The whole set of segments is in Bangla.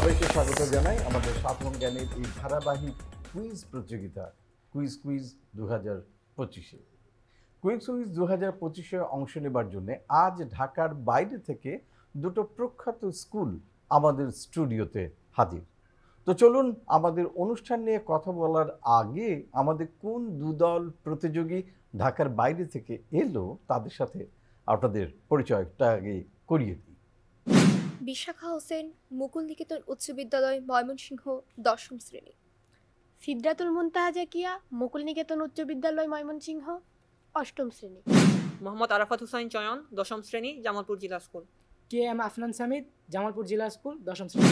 সবাইকে স্বাগত জানাই আমাদের সাধারণ জ্ঞানের এই ধারাবাহিক কুইজ প্রতিযোগিতা কুইজ 2025-এ। কুইজ 2025-এ অংশ নেবার জন্য আজ ঢাকার বাইরে থেকে দুটো প্রখ্যাত স্কুল আমাদের স্টুডিওতে হাজির। তো চলুন আমাদের অনুষ্ঠান নিয়ে কথা বলার আগে আমাদের কোন দুদল প্রতিযোগী ঢাকার বাইরে থেকে এলো তাদের সাথে আপনাদের পরিচয়টা আগে করিয়ে দিই। বিশাখা হোসেন, মুকুল নিকেতন উচ্চ বিদ্যালয়, ময়মনসিংহ, 10ম শ্রেণী। সিদ্ধাতুল মুনতাহা জাকিয়া, মুকুল নিকেতন উচ্চ বিদ্যালয়, ময়মনসিংহ, 8ম শ্রেণী। মোহাম্মদ আরাফাত হুসাইন চয়ন, 10ম শ্রেণী, জামালপুর জেলা school. K M Afnan Samid, Jamalpur জেলা স্কুল, 10ম শ্রেণী।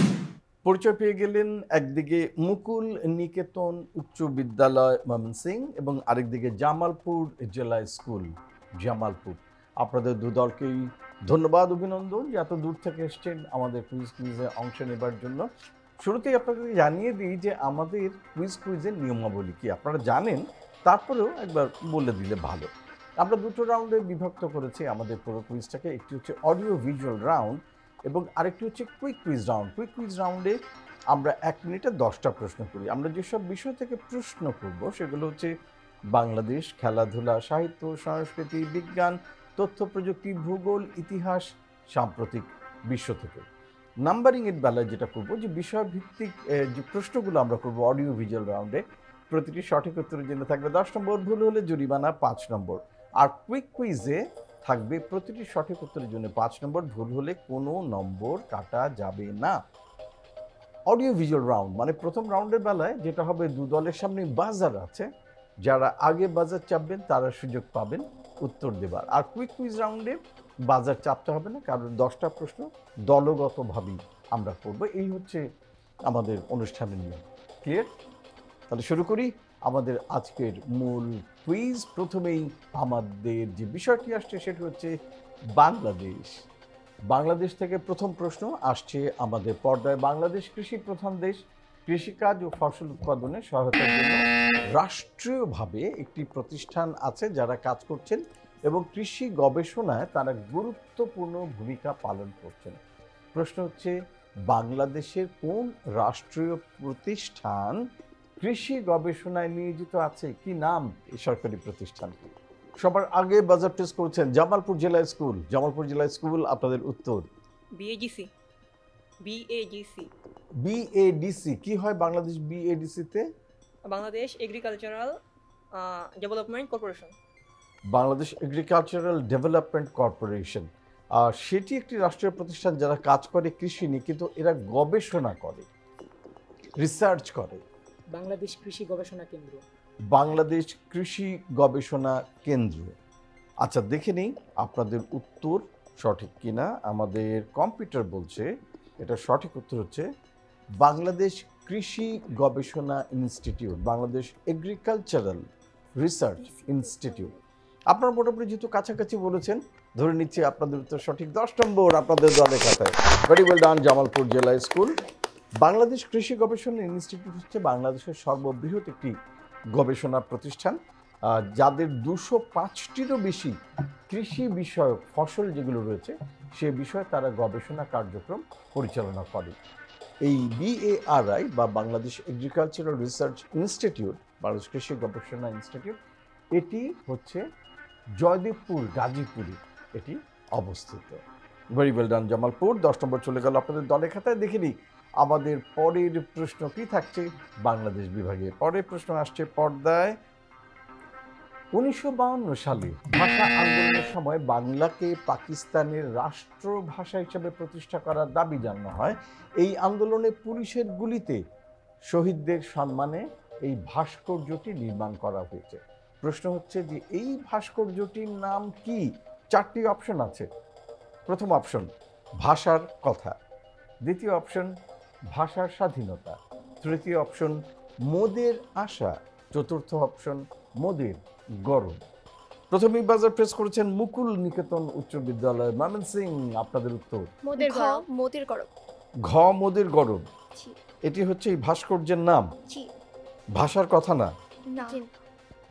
পরিচয় পেয়ে গেলেন একদিকে মুকুল নিকেতন উচ্চ বিদ্যালয় ময়মনসিংহ এবং আরেকদিকে জামালপুর জেলা স্কুল জামালপুর। আপনাদের দুদলকেই ধন্যবাদ, অভিনন্দন যে এত দূর থেকে এসছেন আমাদের কুইজে অংশ নেবার জন্য। শুরুতেই আপনাদের জানিয়ে দিই যে আমাদের কুইজের নিয়মাবলী কি আপনারা জানেন, তারপরেও একবার বলে দিলে ভালো। আমরা দুটো রাউন্ডে বিভক্ত করেছি আমাদের পুরো কুইজটাকে। একটি হচ্ছে অডিও ভিজুয়াল রাউন্ড এবং আরেকটি হচ্ছে quick quiz round. Quick quiz রাউন্ডে আমরা 1 মিনিটে 10টা প্রশ্ন করি। আমরা যেসব বিষয় থেকে প্রশ্ন করব সেগুলো হচ্ছে বাংলাদেশ, খেলাধুলা, সাহিত্য, সংস্কৃতি, বিজ্ঞান, তথ্য প্রযুক্তি, ভূগোল, ইতিহাস, সাম্প্রতিক বিশ্ব থেকে। নাম্বারিংয়ের বেলায় যেটা করব যে বিষয়ভিত্তিক যে প্রশ্নগুলো আমরা করব অডিও ভিজুয়াল রাউন্ডে, প্রতিটি সঠিক উত্তরের জন্য থাকবে 10 নম্বর, ভুল হলে জরিমানা 5 নম্বর। আর কুইক কুইজে থাকবে প্রতিটি সঠিক উত্তরের জন্য 5 নম্বর, ভুল হলে কোনো নম্বর কাটা যাবে না। অডিও ভিজুয়াল রাউন্ড মানে প্রথম রাউন্ডের বেলায় যেটা হবে, দু দলের সামনে বাজার আছে, যারা আগে বাজার চাপবেন তারা সুযোগ পাবেন উত্তর দেবার। আর কুইক কুইজ রাউন্ডে বাজার চাপতে হবে না, কারণ 10টা প্রশ্ন দলগতভাবেই আমরা করব। এই হচ্ছে আমাদের অনুষ্ঠানের নিয়ম। ক্লিয়ার? তাহলে শুরু করি আমাদের আজকের মূল কুইজ। প্রথমেই আমাদের যে বিষয়টি আসছে সেটি হচ্ছে বাংলাদেশ। বাংলাদেশ থেকে প্রথম প্রশ্ন আসছে আমাদের পর্দায়। বাংলাদেশ কৃষি প্রধান দেশ। কৃষিকাজ ও ফসল উৎপাদনে সহায়তার জন্য রাষ্ট্রীয়ভাবে একটি প্রতিষ্ঠান আছে যারা কাজ করছেন এবং কৃষি গবেষণায় তারা গুরুত্বপূর্ণ ভূমিকা পালন করছেন। প্রশ্ন হচ্ছে বাংলাদেশের কোন রাষ্ট্রীয় প্রতিষ্ঠান কৃষি গবেষণায় নিয়োজিত আছে? কি নাম এই সরকারি প্রতিষ্ঠান? সবার আগে বাজার টেস্ট করছেন জামালপুর জেলা স্কুল। জামালপুর জেলা স্কুল, আপনাদের উত্তর বিএজিসি। বিএডিসি কি হয় বাংলাদেশ বিএডিসিতে? Bangladesh agricultural development corporation. Bangladesh agricultural development corporation. সেটি একটি রাষ্ট্রীয় প্রতিষ্ঠান যারা কাজ করে কৃষি নিয়ে, কিন্তু এরা গবেষণা করে, রিসার্চ করে। বাংলাদেশ কৃষি গবেষণা কেন্দ্র। বাংলাদেশ কৃষি গবেষণা কেন্দ্র। আচ্ছা, দেখে নিই আপনাদের উত্তর সঠিক কিনা। আমাদের কম্পিউটার বলছে এটা সঠিক উত্তর হচ্ছে বাংলাদেশ কৃষি গবেষণা institute, Bangladesh agricultural research institute. আপনারা মোটামুটি যেহেতু কাছাকাছি বলেছেন, ধরে নিচ্ছি আপনাদের উত্তর সঠিক। 10 নম্বর আপনাদের দলের খাতায়। ভেরি ওয়েল ডান জামালপুর জেলা স্কুল। বাংলাদেশ কৃষি গবেষণা ইনস্টিটিউট হচ্ছে বাংলাদেশের সর্ববৃহৎ একটি গবেষণা প্রতিষ্ঠান, যাদের 205টিরও বেশি কৃষি বিষয়ক ফসল যেগুলো রয়েছে সে বিষয়ে তারা গবেষণা কার্যক্রম পরিচালনা করে। এই বিএআরআই বা Bangladesh agricultural research institute, Bangladesh কৃষি গবেষণা ইনস্টিটিউট, এটি হচ্ছে জয়দেবপুর গাজীপুরে এটি অবস্থিত। ভেরি ওয়েল ডান জামালপুর। 10 নম্বর চলে গেল আপনাদের দলের খাতায়। দেখে নিই আমাদের পরের প্রশ্ন কি থাকছে বাংলাদেশ বিভাগে। পরের প্রশ্ন আসছে পর্দায়। 1952 সালে ভাষা আন্দোলনের সময় বাংলাকে পাকিস্তানের রাষ্ট্রভাষা হিসেবে প্রতিষ্ঠা করার দাবি জানানো হয়। এই আন্দোলনে পুলিশের গুলিতে শহীদদের সম্মানে এই ভাস্কর্যটি নির্মাণ করা হয়েছে। প্রশ্ন হচ্ছে যে এই ভাস্কর্যটির নাম কি? 4টি অপশন আছে। প্রথম অপশন ভাষার কথা, দ্বিতীয় অপশন ভাষার স্বাধীনতা, তৃতীয় অপশন মোদের আশা, চতুর্থ অপশন মোদের গরম। প্রথমেই বাজার প্রেস করেছেন মুকুল নিকেতন উচ্চ বিদ্যালয় ময়মনসিংহ। আপনাদের উত্তর মোদের গরম। ঘ মোদের গরম। এটি হচ্ছে এই ভাস্কর্যের নাম। ভাষার কথা না,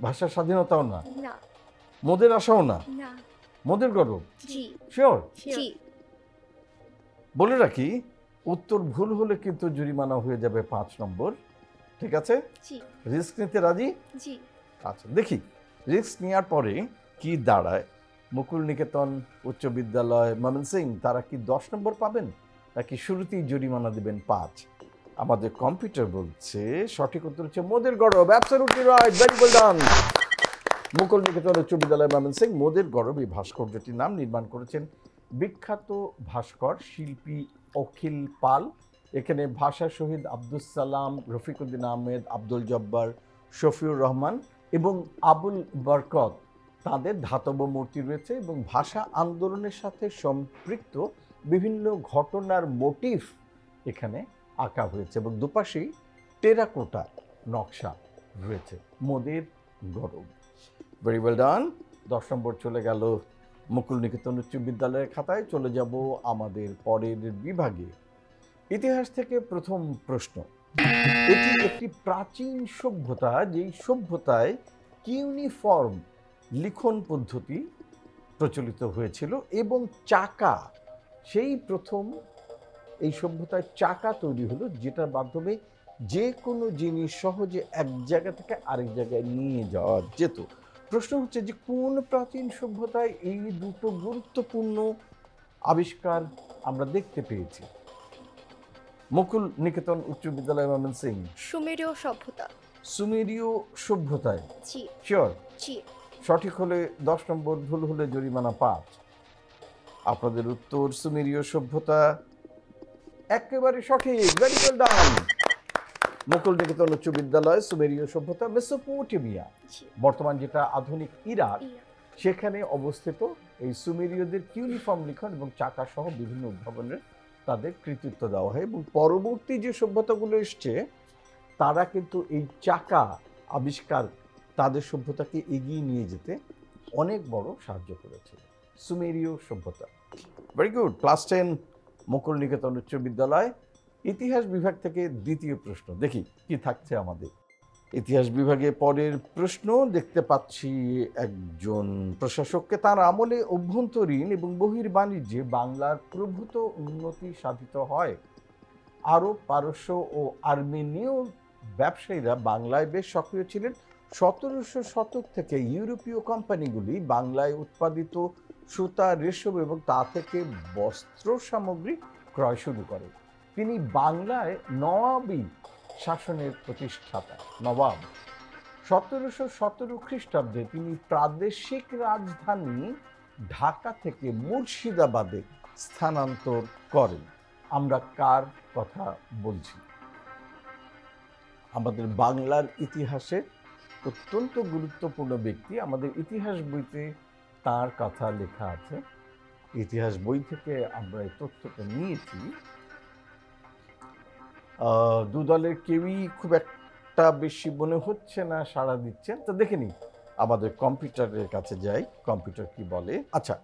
ভাষার স্বাধীনতাও না, মোদের আশাও না, মোদের গরম। শিওর? বলে রাখি উত্তর ভুল হলে কিন্তু জরিমানা হয়ে যাবে 5 নম্বর। ঠিক আছে, জি রিস্ক নিতে রাজি? জি আচ্ছা, দেখি রিস্ক নেওয়ার পরে কি দাঁড়ায়। মুকুল নিকেতন উচ্চ বিদ্যালয় ময়মনসিংহ তারা কি 10 নম্বর পাবেন নাকি শুরুতেই জরিমানা দিবেন 5? আমাদের কম্পিউটার বলছে সঠিক উত্তর হচ্ছে মোদের গৌরব। Absolutely right, very well done. Mukul Niketan উচ্চ বিদ্যালয় ময়মনসিংহ মোদের গৌরব এই ভাস্কর্যটির নাম নির্মাণ করেছেন বিখ্যাত ভাস্কর শিল্পী অখিল পাল। এখানে ভাষা শহীদ আব্দুস সালাম, রফিকুদ্দিন আহমেদ, আব্দুল জব্বার, শফিউর রহমান এবং আবুল বরকত তাদের ধাতব মূর্তি রয়েছে এবং ভাষা আন্দোলনের সাথে সম্পৃক্ত বিভিন্ন ঘটনার মোটিভ এখানে আঁকা হয়েছে এবং দুপাশেই টেরাকোটা নকশা রয়েছে। মোদের গৌরব, ভেরি ওয়েল ডান। 10 নম্বর চলে গেল মুকুল নিকেতন উচ্চ বিদ্যালয়ের খাতায়। চলে যাব আমাদের পরের বিভাগে। ইতিহাস থেকে প্রথম প্রশ্ন। এটি একটি প্রাচীন সভ্যতা, যেই সভ্যতায় কিউনিফর্ম লিখন পদ্ধতি প্রচলিত হয়েছিল এবং চাকা, সেই প্রথম এই সভ্যতায় চাকা তৈরি হলো, যেটার মাধ্যমে যে কোনো জিনিস সহজে এক জায়গা থেকে আরেক জায়গায় নিয়ে যাওয়া যেত। প্রশ্ন হচ্ছে যে কোন প্রাচীন সভ্যতায় এই দুটো গুরুত্বপূর্ণ আবিষ্কার আমরা দেখতে পেয়েছি? মুকুল নিকেতন উচ্চ বিদ্যালয় ময়মনসিংহ সুমেরীয় সভ্যতা। সুমেরীয় সভ্যতায় জি শিওর? জি সঠিক হলে 10 নম্বর, ভুল হলে জরিমানা 5। আপনাদের উত্তর সুমেরীয় সভ্যতা একেবারে সঠিক, very well done. Mukul Niketan উচ্চ বিদ্যালয় সুমেরীয় সভ্যতা মেসোপটেমিয়া, জি বর্তমান যেটা আধুনিক ইরাক, ইরাক। সেখানে অবস্থিত এই সুমেরীয়দের কিউনিফর্ম লিখন এবং চাকা সহ বিভিন্ন উদ্ভাবনের তাদের কৃতিত্ব দেওয়া হয় এবং পরবর্তী যে সভ্যতাগুলো এসছে তারা কিন্তু এই চাকা আবিষ্কার তাদের সভ্যতাকে এগিয়ে নিয়ে যেতে অনেক বড় সাহায্য করেছিল। সুমেরীয় সভ্যতা, ভেরি গুড। ক্লাস 10 মুকুল নিকেতন উচ্চ বিদ্যালয় ইতিহাস বিভাগ থেকে দ্বিতীয় প্রশ্ন। দেখি কি থাকছে আমাদের ইতিহাস বিভাগে। পরের প্রশ্ন দেখতে পাচ্ছি একজন প্রশাসককে তার আমলে অভ্যন্তরীণ এবং বহির্বাণিজ্যে বাংলার প্রভূত উন্নতি সাধিত হয়। আরব, পারস্য ও আর্মেনীয় ব্যবসায়ীরা বাংলায় বেশ সক্রিয় ছিলেন। 1700 শতক থেকে ইউরোপীয় কোম্পানিগুলি বাংলায় উৎপাদিত সুতা, রেশম এবং তা থেকে বস্ত্র সামগ্রী ক্রয় শুরু করে। তিনি বাংলায় নবাবী শাসনের প্রতিষ্ঠাতা, নবাব। 1717 খ্রিস্টাব্দে তিনি প্রাদেশিক রাজধানী ঢাকা থেকে মুর্শিদাবাদে স্থানান্তর করেন। আমরা কার কথা বলছি? আমাদের বাংলার ইতিহাসে অত্যন্ত গুরুত্বপূর্ণ ব্যক্তি। আমাদের ইতিহাস বইতে তার কথা লেখা আছে। ইতিহাস বই থেকে আমরা এই তথ্যটা নিয়েছি। দু দলের কেউই খুব একটা বেশি মনে হচ্ছে না সাড়া দিচ্ছেন, তো দেখে নিই। আমাদের কম্পিউটারের কাছে যাই, কম্পিউটার কি বলে। আচ্ছা,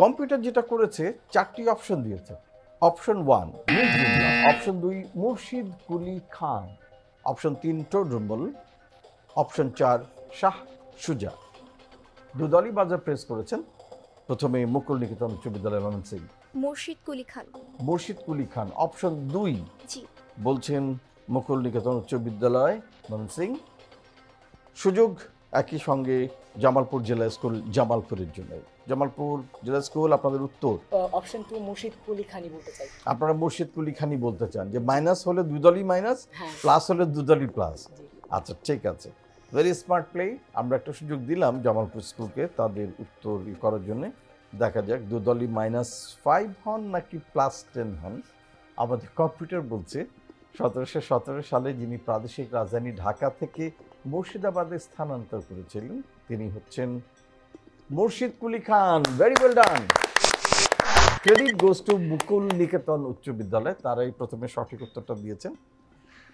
কম্পিউটার যেটা করেছে 4টি অপশন দিয়েছে। অপশন 1 মির্জুমলা, অপশন 2 মুর্শিদ কুলি খান, অপশন 3 টোডরমল, অপশন 4 শাহ সুজা। দু দলই বাজার প্রেস করেছেন। প্রথমে মুকুল নিকেতন উচ্চ বিদ্যালয় ময়মনসিংহ মুর্শিদ কুলি খান। মুর্শিদ কুলি খান, অপশন 2 জি বলছেন মুকুল নিকেতন উচ্চ বিদ্যালয় ময়মনসিংহ। সুযোগ একই সঙ্গে জামালপুর জেলা স্কুল, জামালপুরের জন্য। জামালপুর জেলা স্কুল, আপনাদের উত্তর? অপশন 2 মুর্শিদ কুলি খানি বলতে চাই। আপনারা মুর্শিদ কুলি খানি বলতে চান, যে মাইনাস হলে দুই দলই মাইনাস, হ্যাঁ প্লাস হলে দু দলই প্লাস। জি। আচ্ছা, ঠিক আছে, ভেরি স্মার্ট প্লে। আমরা একটা সুযোগ দিলাম জামালপুর স্কুলকে তাদের উত্তর করার জন্য। দেখা যাক দু দলই -5 হন নাকি +10 হন। আমাদের কম্পিউটার বলছে 1717 সালে যিনি প্রাদেশিক রাজধানী ঢাকা থেকে মুর্শিদাবাদে স্থানান্তর করেছিলেন তিনি হচ্ছেন Murshid Quli Khan. Very well done. Credit goes to Mukul Niketan উচ্চ বিদ্যালয়, তারাই প্রথমে সঠিক উত্তরটা দিয়েছেন।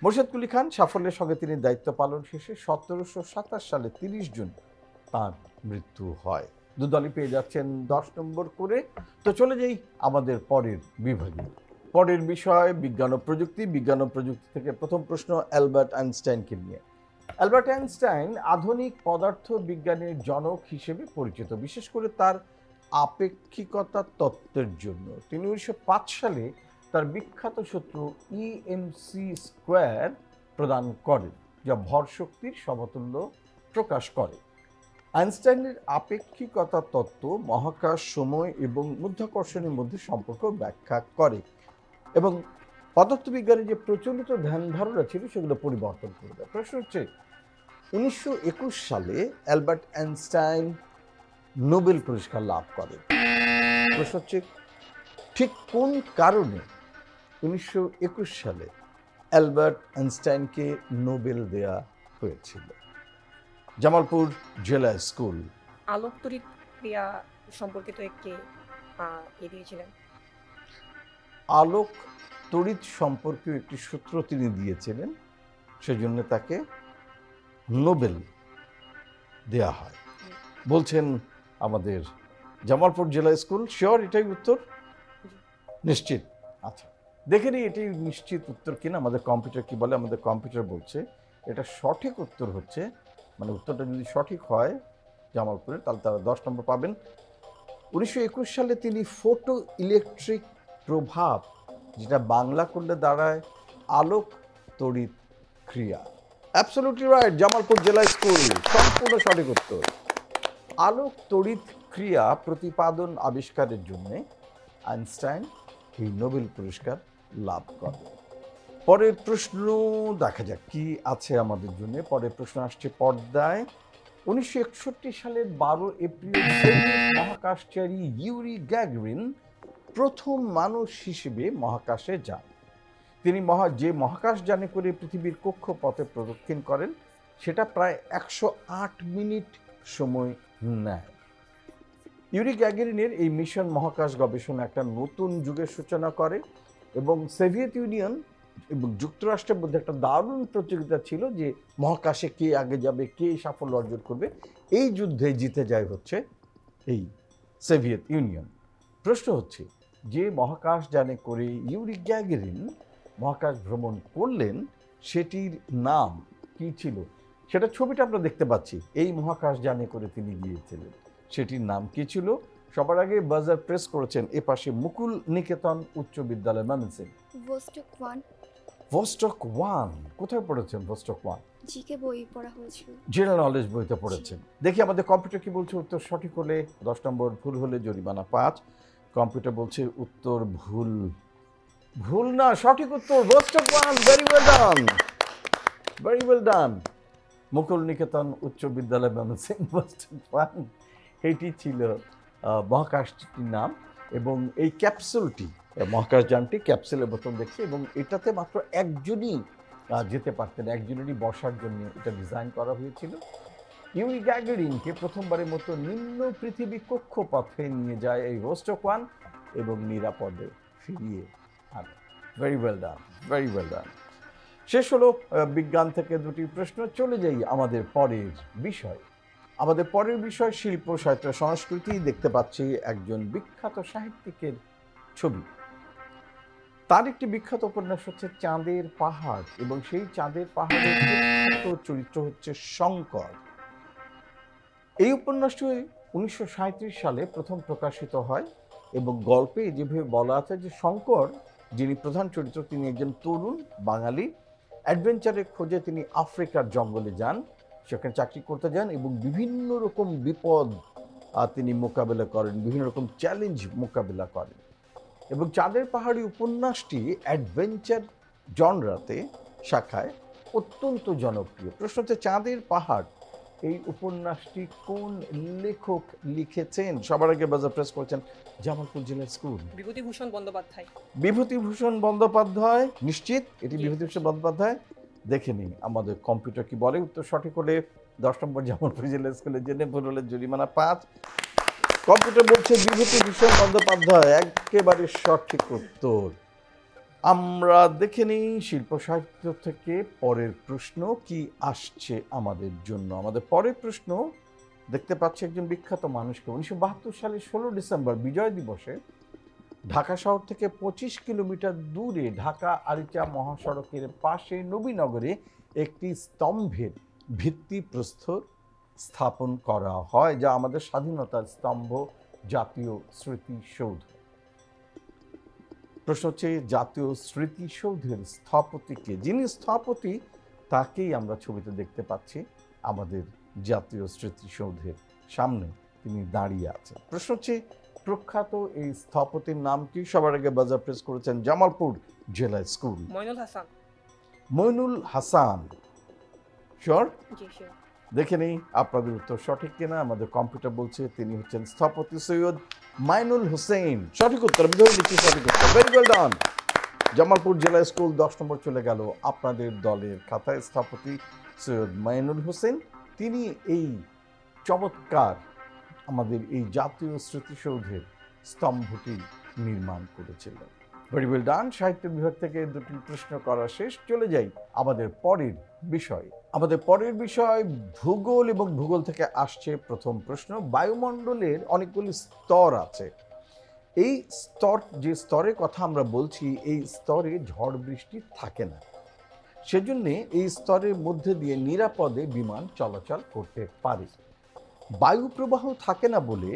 মুর্শিদ কুলি খান সাফল্যের সঙ্গে তিনি দায়িত্ব পালন শেষে 1727 সালে 30 জুন তার মৃত্যু হয়। দু দলই পেয়ে যাচ্ছেন 10 নম্বর করে। তো চলে যাই আমাদের পরের বিভাগে। পরের বিষয় বিজ্ঞান ও প্রযুক্তি। বিজ্ঞান ও প্রযুক্তি থেকে প্রথম প্রশ্ন অ্যালবার্ট আইনস্টাইনকে নিয়ে। অ্যালবার্ট আইনস্টাইন আধুনিক পদার্থ বিজ্ঞানের জনক হিসেবে পরিচিত, বিশেষ করে তার আপেক্ষিকতা তত্ত্বের জন্য। তিনি 1905 সালে তার বিখ্যাত সূত্র ইএমসি স্কোয়ার প্রদান করেন, যা ভর শক্তির সমতুল্য প্রকাশ করে। আইনস্টাইনের আপেক্ষিকতা তত্ত্ব মহাকাশ, সময় এবং মাধ্যাকর্ষণের মধ্যে সম্পর্ক ব্যাখ্যা করে এবং পদার্থবিজ্ঞানের যে প্রচলিত ধ্যান ধারণা ছিল সেগুলো পরিবর্তন করে দেয়। প্রশ্ন হচ্ছে 1921 সালে অ্যালবার্ট আইনস্টাইন নোবেল পুরস্কার লাভ করেন। প্রশ্ন হচ্ছে ঠিক কোন কারণে 1921 সালে অ্যালবার্ট আইনস্টাইনকে নোবেল দেয়া হয়েছিল? জামালপুর জেলা স্কুল। আলোক তড়িৎ ক্রিয়া সম্পর্কিত একটি দিয়েছিলেন। আলোক তড়িৎ সম্পর্কীয় একটি সূত্র তিনি দিয়েছিলেন, সেজন্য তাকে নোবেল দেয়া হয় বলছেন আমাদের জামালপুর জেলা স্কুল। শিওর এটাই উত্তর? নিশ্চিত? আচ্ছা, দেখে নিই এটাই নিশ্চিত উত্তর কিনা। আমাদের কম্পিউটার কি বলে? আমাদের কম্পিউটার বলছে এটা সঠিক উত্তর হচ্ছে, মানে উত্তরটা যদি সঠিক হয় জামালপুরে, তাহলে তারা 10 নম্বর পাবেন। 1921 সালে তিনি ফটো ইলেকট্রিক প্রভাব, যেটা বাংলা করলে দাঁড়ায় আলোক তড়িৎ ক্রিয়া। অ্যাবসলিউটলি রাইট, জামালপুর জেলা স্কুল, সম্পূর্ণ সঠিক উত্তর। আলোক তড়িৎ ক্রিয়া প্রতিপাদন আবিষ্কারের জন্য আইনস্টাইন এই নোবেল পুরস্কার লাভ করেন। পরের প্রশ্ন দেখা যাক কি আছে আমাদের জন্য। পরের প্রশ্ন আসছে পর্দায়। 1961 সালের 12 এপ্রিল মহাকাশচারী ইউরি গ্যাগারিন প্রথম মানুষ হিসেবে মহাকাশে যান। তিনি যে মহাকাশযানে করে পৃথিবীর কক্ষপথে প্রদক্ষিণ করেন, সেটা প্রায় 108 মিনিট সময় নেয়। ইউরি গ্যাগারিনের এই মিশন মহাকাশ গবেষণা একটা নতুন যুগের সূচনা করে এবং সোভিয়েত ইউনিয়ন এবং যুক্তরাষ্ট্রের মধ্যে একটা দারুণ প্রতিযোগিতা ছিল যে মহাকাশে কে আগে যাবে, কে সাফল্য অর্জন করবে। এই যুদ্ধে জিতে যায় হচ্ছে এই সোভিয়েত ইউনিয়ন। প্রশ্ন হচ্ছে যে মহাকাশযানে করে ইউরি গ্যাগারিন মহাকাশ ভ্রমণ করলেন, সেটির নাম কি ছিল? সেটা ছবিটা আমরা দেখতে পাচ্ছি। এই মহাকাশযানে করে তিনি গিয়েছিলেন, সেটির নাম কি ছিল? সবার আগে বাজার প্রেস করেছেন এ পাশে মুকুল নিকেতন উচ্চ বিদ্যালয় ময়মনসিংহ। ভোস্টক 1। ভোস্টক 1 কোথায় পড়েছেন? ভোস্টক 1 জিকে বই পড়া হয়েছিল। জেনারেল নলেজ বইতে পড়েছেন। দেখি আমাদের কম্পিউটার কি বলছে। উত্তর সঠিক হলে 10 নম্বর, ভুল হলে জরিমানা 5। কম্পিউটার বলছে উত্তর ভুল। ভুল না, সঠিক উত্তর Vostok 1। Very well done, very well done. Mukul Niketan উচ্চ বিদ্যালয় ময়মনসিংহ, ভোস্টক 1 এটি ছিল মহাকাশটির নাম। এবং এই ক্যাপসুলটি, মহাকাশযানটি ক্যাপসুলের মতন দেখছে এবং এটাতে মাত্র একজনই যেতে পারতেন, একজনেরই বসার জন্য এটা ডিজাইন করা হয়েছিল। ইউরি গ্যাগারিনকে প্রথমবারের মতো নিম্ন পৃথিবী কক্ষপথে নিয়ে যায় এই ভোস্টক 1 এবং নিরাপদে ফিরিয়ে আনে। Very well done, very well ডান। শেষ হলো বিজ্ঞান থেকে দুটি প্রশ্ন। চলে যাই আমাদের পরের বিষয়। আমাদের পরের বিষয় শিল্প, সাহিত্য, সংস্কৃতি। দেখতে পাচ্ছি একজন বিখ্যাত সাহিত্যিকের ছবি। তার একটি বিখ্যাত উপন্যাস হচ্ছে চাঁদের পাহাড় এবং সেই চাঁদের পাহাড়ের বিখ্যাত চরিত্র হচ্ছে শঙ্কর। এই উপন্যাসটি 1937 সালে প্রথম প্রকাশিত হয় এবং গল্পে যেভাবে বলা আছে যে শঙ্কর, যিনি প্রধান চরিত্র, তিনি একজন তরুণ বাঙালি। অ্যাডভেঞ্চারের খোঁজে তিনি আফ্রিকার জঙ্গলে যান, সেখানে চাকরি করতে যান এবং বিভিন্ন রকম বিপদ তিনি মোকাবেলা করেন, বিভিন্ন রকম চ্যালেঞ্জ মোকাবেলা করেন। এবং চাঁদের পাহাড়ি উপন্যাসটি অ্যাডভেঞ্চার জনরাতে শাখায় অত্যন্ত জনপ্রিয়। প্রশ্ন হচ্ছে চাঁদের পাহাড় এই উপন্যাসটি কোন লেখক লিখেছেন? সবার আগে বাজার প্রেস করেছেন জামালপুর জেলা স্কুল। বিভূতিভূষণ বন্দ্যোপাধ্যায়। বিভূতিভূষণ বন্দ্যোপাধ্যায়, নিশ্চিত এটি বিভূতিভূষণ বন্দ্যোপাধ্যায়? দেখে নিই আমাদের কম্পিউটার কি বলে। উত্তর সঠিক হলে 10 নম্বর জামালপুর জেলা স্কুলে জেনে, ভুল হলে জরিমানা 5। কম্পিউটার বলছে বিভূতিভূষণ বন্দ্যোপাধ্যায়, একেবারে সঠিক উত্তর। আমরা দেখে নিই শিল্প সাহিত্য থেকে পরের প্রশ্ন কি আসছে আমাদের জন্য। আমাদের পরের প্রশ্ন দেখতে পাচ্ছি একজন বিখ্যাত মানুষকে। 1972 সালের 16 ডিসেম্বর বিজয় দিবসে ঢাকা শহর থেকে 25 কিলোমিটার দূরে ঢাকা আরিচা মহাসড়কের পাশে নবীনগরে একটি স্তম্ভের ভিত্তিপ্রস্তর স্থাপন করা হয়, যা আমাদের স্বাধীনতার স্তম্ভ, জাতীয় স্মৃতিসৌধ। প্রশ্ন হচ্ছে জাতীয় স্মৃতিসৌধের স্থপতিকে, যিনি স্থপতি তাকেই আমরা ছবিতে দেখতে পাচ্ছি আমাদের জাতীয় স্মৃতিসৌধের সামনে তিনি দাঁড়িয়ে আছেন। প্রশ্ন হচ্ছে প্রখ্যাত এই স্থপতির নাম কি? সবার আগে বাজার প্রেস করেছেন জামালপুর জেলা স্কুল। মইনুল হাসান। মইনুল হাসান। শিওর? জি শিওর। দেখে নেই আপনাদের উত্তর সঠিক কিনা। আমাদের কম্পিউটার বলছে তিনি হচ্ছেন স্থপতি সৈয়দ মাইনুল হোসেন। সঠিক উত্তর, আমি ধরে নিচ্ছি সঠিক উত্তর। ভেরি ওয়েল ডান। জামালপুর জেলা স্কুল 10 নম্বর চলে গেল আপনাদের দলের খাতায়। স্থপতি সৈয়দ মাইনুল হোসেন, তিনি এই চমৎকার আমাদের এই জাতীয় স্মৃতিসৌধের স্তম্ভটি নির্মাণ করেছিলেন। ভেরি ওয়েল ডান। সাহিত্য বিভাগ থেকে দুটি প্রশ্ন করা শেষ। চলে যাই আমাদের পরের বিষয়। আমাদের পরের বিষয় ভূগোল, এবং ভূগোল থেকে আসছে প্রথম প্রশ্ন। বায়ুমণ্ডলের অনেকগুলি স্তর আছে। এই স্তর, যে স্তরের কথা আমরা বলছি, এই স্তরে ঝড় বৃষ্টি থাকে না, সেজন্যে এই স্তরের মধ্যে দিয়ে নিরাপদে বিমান চলাচল করতে পারে। বায়ু প্রবাহ থাকে না বলে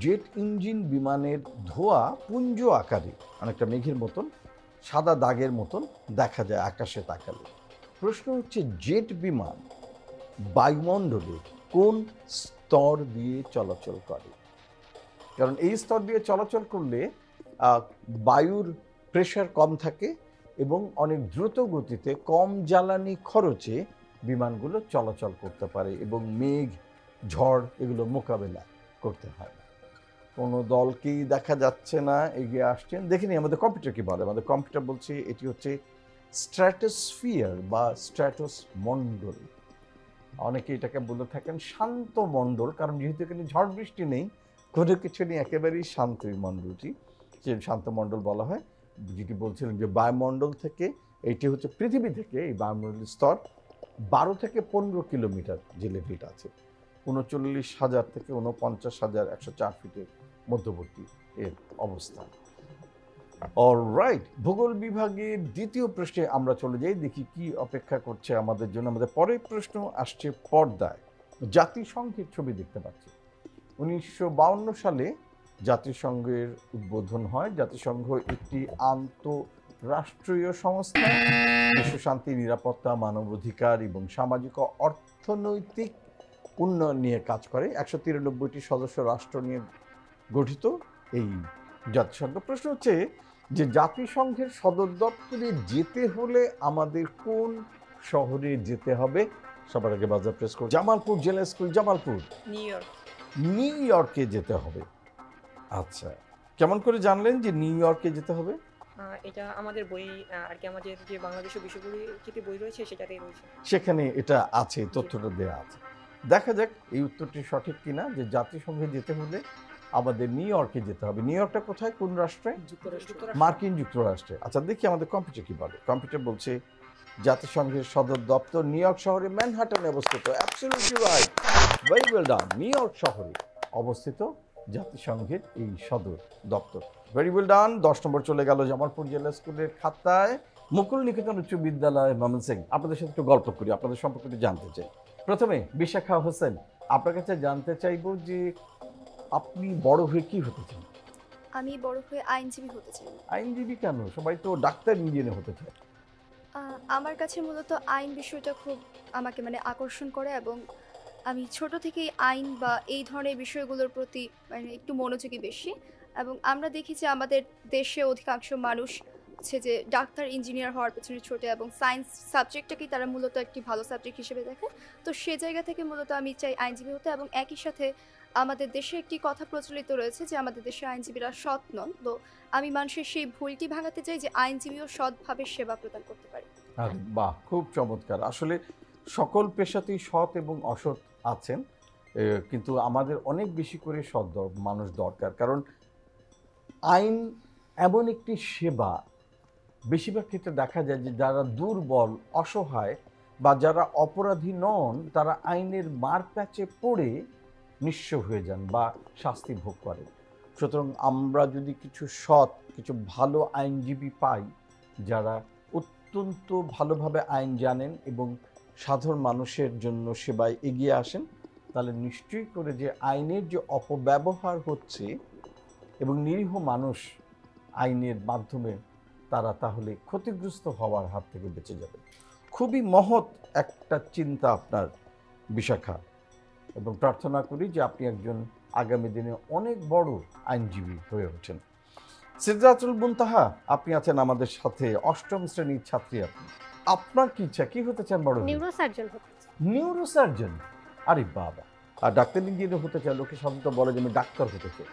জেট ইঞ্জিন বিমানের ধোঁয়া পুঞ্জ আকারে, অনেকটা মেঘের মতন, সাদা দাগের মতন দেখা যায় আকাশে তাকালে। প্রশ্ন হচ্ছে জেট বিমান বায়ুমণ্ডলে কোন স্তর দিয়ে চলাচল করে? কারণ এই স্তর দিয়ে চলাচল করলে বায়ুর প্রেশার কম থাকে এবং অনেক দ্রুত গতিতে কম জ্বালানি খরচে বিমানগুলো চলাচল করতে পারে এবং মেঘ, ঝড় এগুলো মোকাবেলা করতে হয় না। কোনো দলকেই দেখা যাচ্ছে না এগিয়ে আসছেন। দেখিনি আমাদের কম্পিউটার কি বলে। আমাদের কম্পিউটার বলছে এটি হচ্ছে স্ট্র্যাটোস্ফিয়ার বা স্ট্র্যাটোস মণ্ডল। অনেকে এটাকে বলে থাকেন শান্ত মণ্ডল, কারণ যেহেতু এখানে ঝড় বৃষ্টি নেই, কোনো কিছু নেই, একেবারেই শান্ত এই মণ্ডলটি, যে শান্ত মণ্ডল বলা হয়। যেটি বলছিলেন যে বায়ুমণ্ডল থেকে, এইটি হচ্ছে পৃথিবী থেকে এই বায়ুমণ্ডলের স্তর 12 থেকে 15 কিলোমিটার যে লেভেলটা আছে, 39,000 থেকে 49,104 ফিটের মধ্যবর্তী এর অবস্থান। অলরাইট, ভূগোল বিভাগের দ্বিতীয় প্রশ্নে আমরা চলে যাই, দেখি কি অপেক্ষা করছে আমাদের জন্য। আমাদের পরের প্রশ্ন আসছে পর্দায়। জাতিসংঘের ছবি দেখতে পাচ্ছি। 1952 সালে জাতিসংঘের উদ্বোধন হয়। জাতিসংঘ একটি আন্তঃরাষ্ট্রীয় সংস্থা, বিশ্বশান্তি, নিরাপত্তা, মানবাধিকার এবং সামাজিক ও অর্থনৈতিক উন্নয়ন নিয়ে কাজ করে। 193টি সদস্য রাষ্ট্র নিয়ে গঠিত এই জাতিসংঘ। প্রশ্ন হচ্ছে যে জাতিসংঘের সদর দপ্তরে যেতে হলে আমাদের কোন শহরে যেতে হবে? সবার আগে বাজার প্রেস করে জামালপুর জেলা school. Jamalpur. New York. New ইয়র্কে যেতে হবে। আচ্ছা, কেমন করে জানলেন যে নিউ ইয়র্কে যেতে হবে? এটা আমাদের বই, আর কি আমাদের যে বাংলাদেশের বিশ্বপরিচিতি বই রয়েছে সেটাতেই রয়েছে। সেখানে এটা আছে, তথ্যটা দেওয়া আছে। দেখা যাক এই উত্তরটি সঠিক কিনা, যে জাতিসংঘে যেতে হলে আমাদের নিউ ইয়র্কে যেতে হবে। নিউ ইয়র্কটা কোথায়, কোন রাষ্ট্রে? যুক্তরাষ্ট্র। মার্কিন যুক্তরাষ্ট্রে। আচ্ছা, দেখি আমাদের কম্পিউটার কি বলে। কম্পিউটার বলছে জাতিসংঘের সদর দপ্তর নিউ ইয়র্ক শহরে ম্যানহাটনে অবস্থিত। অ্যাবসলিউটলি রাইট, ভেরি ওয়েল ডান। নিউ ইয়র্ক শহরে অবস্থিত জাতিসংঘের এই সদর দপ্তর। ভেরি ওয়েল ডান। 10 নম্বর চলে গেল জামালপুর জেলা স্কুলের খাতায়। মুকুল নিকেতন উচ্চ বিদ্যালয় ময়মনসিংহ। আপনাদের সাথে একটু গল্প করি, আপনাদের সম্পর্কে একটু জানতে চাই। প্রথমে বিশাখা হোসেন, আপনার কাছে জানতে চাইবো যে আপনি বড় হয়ে কি হতে চান? আমি বড় হয়ে আইনজীবী হতে চাই। আইনজীবী কেন? সবাই তো ডাক্তার, ইঞ্জিনিয়ার হতে চায়। আমার কাছে মূলত আইন বিষয়টা খুব আমাকে আকর্ষণ করে, এবং আমি ছোট থেকেই আইন বা এই ধরনের বিষয়গুলোর প্রতি একটু মনোযোগী বেশি। এবং আমরা দেখি যে আমাদের দেশে অধিকাংশ মানুষ হচ্ছে যে ডাক্তার, ইঞ্জিনিয়ার হওয়ার পেছনে ছোটে, এবং সায়েন্স সাবজেক্টটাকেই তারা মূলত একটি ভালো সাবজেক্ট হিসেবে দেখে। তো সে জায়গা থেকে মূলত আমি চাই আইনজীবী হতে। এবং একই সাথে আমাদের দেশে একটি কথা প্রচলিত রয়েছে যে আমাদের দেশে আইনজীবীরা সৎ নন। তো আমি মানুষের সেই ভুলটি ভাঙাতে চাই যে আইনজীবীও সৎভাবে সেবা প্রদান করতে পারে। বাহ, খুব চমৎকার। আসলে সকল পেশাতেই সৎ এবং অসৎ আছেন, কিন্তু আমাদের অনেক বেশি করে সৎ মানুষ দরকার। কারণ আইন এমন একটি সেবা, বেশিরভাগ ক্ষেত্রে দেখা যায় যে যারা দুর্বল, অসহায় বা যারা অপরাধী নন, তারা আইনের মার প্যাচে পড়ে নিঃস্ব হয়ে যান বা শাস্তি ভোগ করেন। সুতরাং আমরা যদি কিছু সৎ, কিছু ভালো আইনজীবী পাই, যারা অত্যন্ত ভালোভাবে আইন জানেন এবং সাধারণ মানুষের জন্য সেবায় এগিয়ে আসেন, তাহলে নিশ্চয়ই করে যে আইনের যে অপব্যবহার হচ্ছে এবং নিরীহ মানুষ আইনের মাধ্যমে তারা তাহলে ক্ষতিগ্রস্ত হওয়ার হাত থেকে বেঁচে যাবে। খুবই মহৎ একটা চিন্তা আপনার, বিশাখা, এবং প্রার্থনা করি যে আপনি একজন আগামী দিনে অনেক বড় আইনজীবী হয়ে ওঠেন। সিদরাতুল মুনতাহা, আপনি আছেন আমাদের সাথে, 8ম শ্রেণীর ছাত্রী। আপনার কি ইচ্ছা, কি হতে চান বড় হয়ে? নিউরোসার্জন হতে চাই। নিউরোসার্জন? আরে বাবা! আর ডাক্তার ইঞ্জিনিয়ার হতে চায়, লোকে সাধারণত বলে যে আমি ডাক্তার হতে চাই,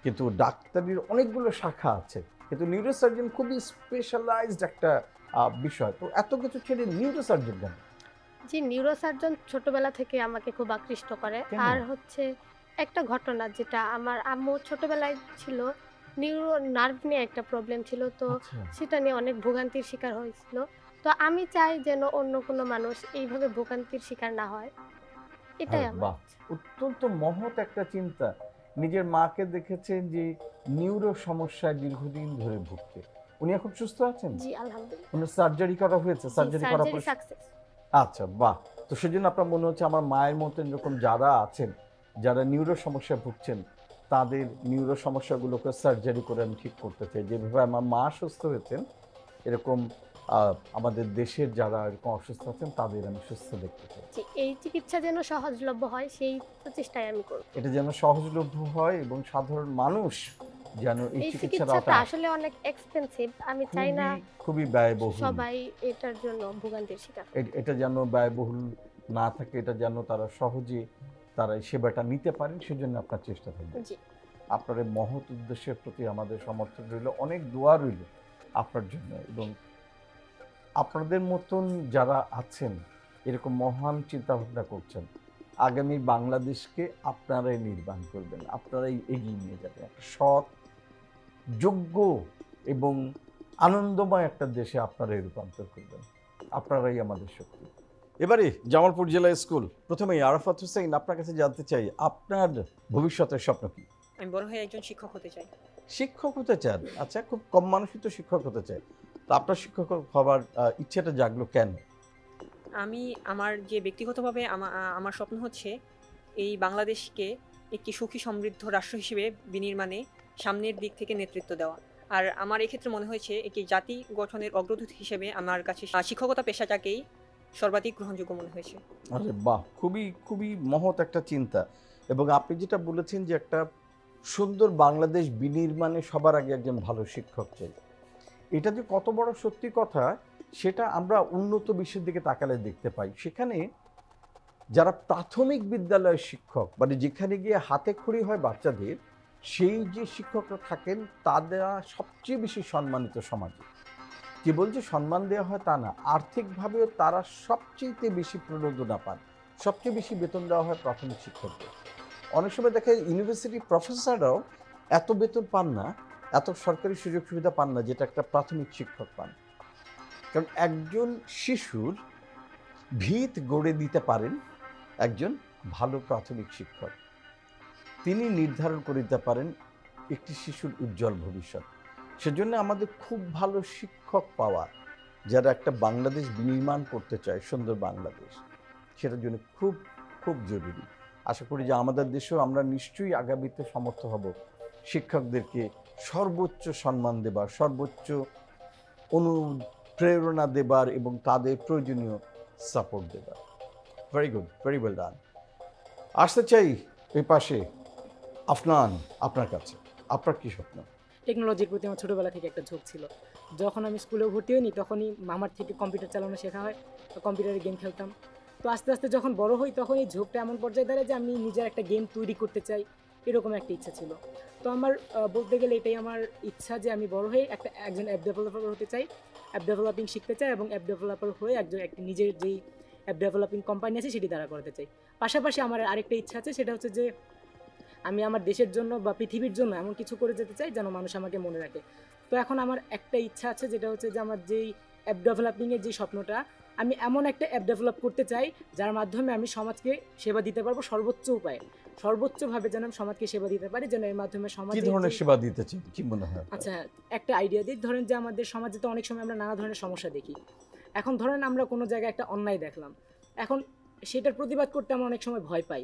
কিন্তু ডাক্তারির অনেকগুলো শাখা আছে, কিন্তু নিউরোসার্জন খুবই স্পেশালাইজড একটা বিষয়। তো এত কিছু ছেড়ে নিউরোসার্জন কেন? জি, নিউরোসার্জন ছোটবেলা থেকে আমাকে খুব আকৃষ্ট করে। কেন? আর হচ্ছে একটা ঘটনা, যেটা আমার আম্মু ছোটবেলায় ছিল, নিউরো নার্ভ নিয়ে একটা প্রবলেম ছিল, তো আচ্ছা। সেটা নিয়ে অনেক ভোগান্তির শিকার হয়েছিল। তো আমি চাই যেন অন্য কোনো মানুষ এইভাবে ভোগান্তির শিকার না হয়, এটাই আরে আমার বাহ, ইচ্ছা। অত্যন্ত মহৎ একটা চিন্তা। নিজের মাকে দেখেছেন যে নিউরো সমস্যায় দীর্ঘদিন ধরে ভুগতে, উনি এখন সুস্থ আছেন? জি আলহামদুলিল্লাহ। উনি সার্জারি করা হয়েছে? সার্জারি করা সার্জারি পরে? সাকসেস। আচ্ছা, বাহ। তো সেজন্য আপনার মনে হচ্ছে আমার মায়ের মতন এরকম যারা আছেন, যারা নিউরো সমস্যায় ভুগছেন, তাদের নিউরো সমস্যাগুলোকে সার্জারি করে আমি ঠিক করতে চাই। যেভাবে আমার মা সুস্থ হয়েছেন, এরকম আমাদের দেশের যারা এরকম অসুস্থ আছেন তাদের আমি সুস্থ দেখতে চাই। জি, এই চিকিৎসা যেন সহজলভ্য হয় সেই প্রচেষ্টাই আমি করব। এটা যেন সহজলভ্য হয় এবং সাধারণ মানুষ যেন এই এই চিকিৎসার চিকিৎসাটা আওতায় আসলে অনেক এক্সপেন্সিভ, আমি চাই না খুবই ব্যয়বহুল। সবাই এটার জন্য ভোগান্তির শিকার। এটা যেন ব্যয়বহুল না থাকে, এটা যেন তারা সহজে তারা এই সেবাটা নিতে পারেন, সেজন্য আপনার চেষ্টা থাকবে। জি, আপনার এই মহৎ উদ্দেশ্যের প্রতি আমাদের সমর্থন রইল, অনেক দোয়া রইল আপনার জন্য। এবং আপনাদের মতন যারা আছেন, এরকম মহান চিন্তা ভাবনা করছেন, আগামী বাংলাদেশকে আপনারাই নির্মাণ করবেন, আপনারাই এগিয়ে নিয়ে যাবেন। একটা সৎ, যোগ্য এবং আনন্দময় একটা দেশে আপনারাই রূপান্তর করবেন। আপনারাই আমাদের শক্তি। এবারে জামালপুর জেলা স্কুল, প্রথমেই আরাফাত হোসেন, আপনার কাছে জানতে চাই আপনার ভবিষ্যতের স্বপ্ন কি? আমি বড় হয়ে একজন শিক্ষক হতে চাই। শিক্ষক হতে চান? আচ্ছা, খুব কম মানুষই তো শিক্ষক হতে চায়। তো আপনার শিক্ষক হবার ইচ্ছেটা জাগলো কেন? আমি আমার যে ব্যক্তিগতভাবে আমার স্বপ্ন হচ্ছে এই বাংলাদেশকে একটি সুখী সমৃদ্ধ রাষ্ট্র হিসেবে বিনির্মাণে সামনের দিক থেকে নেতৃত্ব দেওয়া। আর আমার এক্ষেত্রে মনে হয়েছে একটি জাতি গঠনের অগ্রদূত হিসেবে আমার কাছে শিক্ষকতা পেশাটাকেই সর্বাধিক গ্রহণযোগ্য মনে হয়েছে। আরে বাহ, খুবই খুবই মহৎ একটা চিন্তা। এবং আপনি যেটা বলেছেন যে একটা সুন্দর বাংলাদেশ বিনির্মাণে সবার আগে একজন ভালো শিক্ষক চাই, এটা যে কত বড় সত্যি কথা, সেটা আমরা উন্নত বিশ্বের দিকে তাকালে দেখতে পাই। সেখানে যারা প্রাথমিক বিদ্যালয়ের শিক্ষক, মানে যেখানে গিয়ে হাতে খড়ি হয় বাচ্চাদের, সেই যে শিক্ষকরা থাকেন তারা সবচেয়ে বেশি সম্মানিত সমাজে। কেবল যে সম্মান দেওয়া হয় তা না, আর্থিকভাবেও তারা সবচেয়ে বেশি প্রণোদনা পান, সবচেয়ে বেশি বেতন দেওয়া হয় প্রাথমিক শিক্ষকদের। অনেক সময় দেখা যায় ইউনিভার্সিটি প্রফেসররাও এত বেতন পান না, এত সরকারি সুযোগ সুবিধা পান না যেটা একটা প্রাথমিক শিক্ষক পান। কারণ একজন শিশুর ভিত গড়ে দিতে পারেন একজন ভালো প্রাথমিক শিক্ষক। তিনি নির্ধারণ করে দিতে পারেন একটি শিশুর উজ্জ্বল ভবিষ্যৎ। সেজন্য আমাদের খুব ভালো শিক্ষক পাওয়া, যারা একটা বাংলাদেশ বিনির্মাণ করতে চায়, সুন্দর বাংলাদেশ, সেটার জন্য খুব খুব জরুরি। আশা করি যে আমাদের দেশেও আমরা নিশ্চয়ই আগামীতে সমর্থ হব শিক্ষকদেরকে সর্বোচ্চ সম্মান দেবার, সর্বোচ্চ অনুপ্রেরণা দেবার এবং তাদের প্রয়োজনীয় সাপোর্ট দেবার। ভেরি গুড, ভেরি ওয়েল ডান। আসতে চাই এই পাশে আফনান, আপনার কাছে আপনার কি স্বপ্ন? টেকনোলজির প্রতি আমার ছোটোবেলা থেকে একটা ঝোঁক ছিল। যখন আমি স্কুলে ভর্তি হইনি তখনই মামার থেকে কম্পিউটার চালানো শেখা হয়, তো কম্পিউটারে গেম খেলতাম। তো আস্তে আস্তে যখন বড় হই তখন এই ঝোঁকটা এমন পর্যায়ে দাঁড়ায় যে আমি নিজের একটা গেম তৈরি করতে চাই, এরকম একটা ইচ্ছা ছিল। তো আমার বলতে গেলে এটাই আমার ইচ্ছা যে আমি বড় হয়ে একজন অ্যাপ ডেভেলপার হতে চাই, অ্যাপ ডেভেলপিং শিখতে চাই এবং অ্যাপ ডেভেলপার হয়ে একটি নিজের যেই অ্যাপ ডেভেলপিং কোম্পানি আছে সেটি দাঁড়া করাতে চাই। পাশাপাশি আমার আরেকটা ইচ্ছা আছে, সেটা হচ্ছে যে আমি আমার দেশের জন্য বা পৃথিবীর জন্য এমন কিছু করে যেতে চাই যেন মানুষ আমাকে মনে রাখে। তো এখন আমার একটা ইচ্ছা আছে, যেটা হচ্ছে যে আমার যেই অ্যাপ ডেভেলপিংয়ের যে স্বপ্নটা, আমি এমন একটা অ্যাপ ডেভেলপ করতে চাই যার মাধ্যমে আমি সমাজকে সেবা দিতে পারবো সর্বোচ্চ উপায়ে, সর্বোচ্চভাবে যেন আমি সমাজকে সেবা দিতে পারি, যেন এর মাধ্যমে সমাজ কি ধরনের সেবা দিতে চান, কি মনে হয়? আচ্ছা, একটা আইডিয়া দিই। ধরেন যে আমাদের সমাজে তো অনেক সময় আমরা নানা ধরনের সমস্যা দেখি। এখন ধরেন আমরা কোনো জায়গায় একটা অন্যায় দেখলাম, এখন সেটার প্রতিবাদ করতে আমরা অনেক সময় ভয় পাই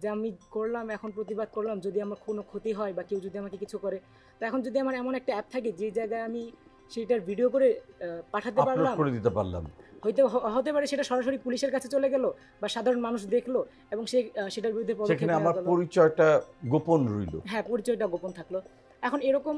যে আমি করলাম, এখন প্রতিবাদ করলাম, যদি আমার কোনো ক্ষতি হয় বা কেউ যদি আমাকে কিছু করে, তো এখন যদি আমার এমন একটা অ্যাপ থাকে যে জায়গায় আমি সেটার ভিডিও করে পাঠাতে আপলোড পারলাম, করে দিতে পারলাম। হয়তো হতে পারে সেটা সরাসরি পুলিশের কাছে চলে গেল বা সাধারণ মানুষ দেখলো এবং সে সেটার বিরুদ্ধে পদক্ষেপ সেখানে নেওয়া আমার গেল। পরিচয়টা গোপন রইল। হ্যাঁ, পরিচয়টা গোপন থাকলো। এখন এরকম